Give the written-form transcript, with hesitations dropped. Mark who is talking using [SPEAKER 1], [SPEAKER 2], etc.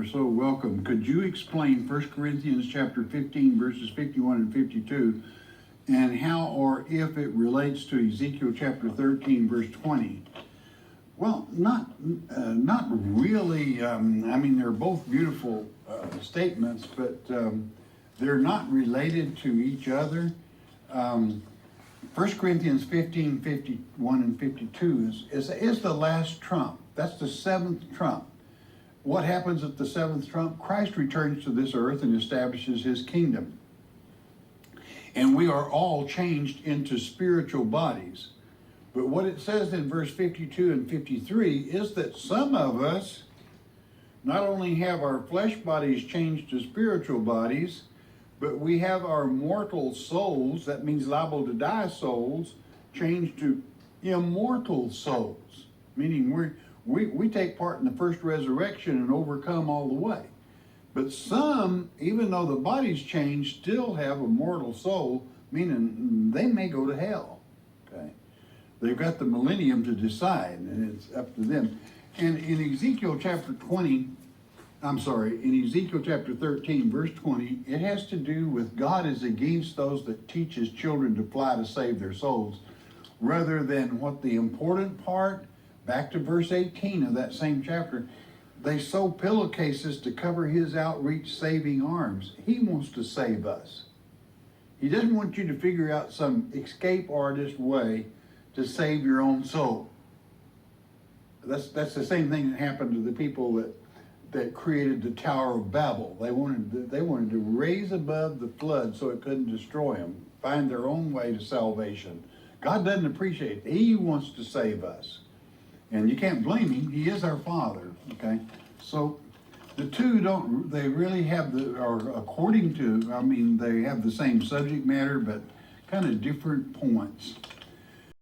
[SPEAKER 1] are so welcome. Could you explain 1 Corinthians chapter 15, verses 51 and 52, and how or if it relates to Ezekiel chapter 13, verse 20? Well, not really. I mean, they're both beautiful statements, but they're not related to each other. 1 Corinthians 15, 51 and 52 is the last trump. That's the seventh trump. What happens at the seventh trump? Christ returns to this earth and establishes his kingdom. And we are all changed into spiritual bodies. But what it says in verse 52 and 53 is that some of us not only have our flesh bodies changed to spiritual bodies, but we have our mortal souls, that means liable to die souls, changed to immortal souls, meaning we take part in the first resurrection and overcome all the way. But some, even though the body's changed, still have a mortal soul, meaning they may go to hell. Okay, they've got the millennium to decide, and it's up to them. And in Ezekiel chapter 13, verse 20, it has to do with God is against those that teach his children to fly to save their souls, rather than what the important part. Back to verse 18 of that same chapter, they sew pillowcases to cover his outreach saving arms. He wants to save us. He doesn't want you to figure out some escape artist way to save your own soul. That's the same thing that happened to the people that created the Tower of Babel. They wanted to raise above the flood so it couldn't destroy them, find their own way to salvation. God doesn't appreciate it. He wants to save us. And you can't blame him. He is our Father, okay? So the two they really have they have the same subject matter, but kind of different points.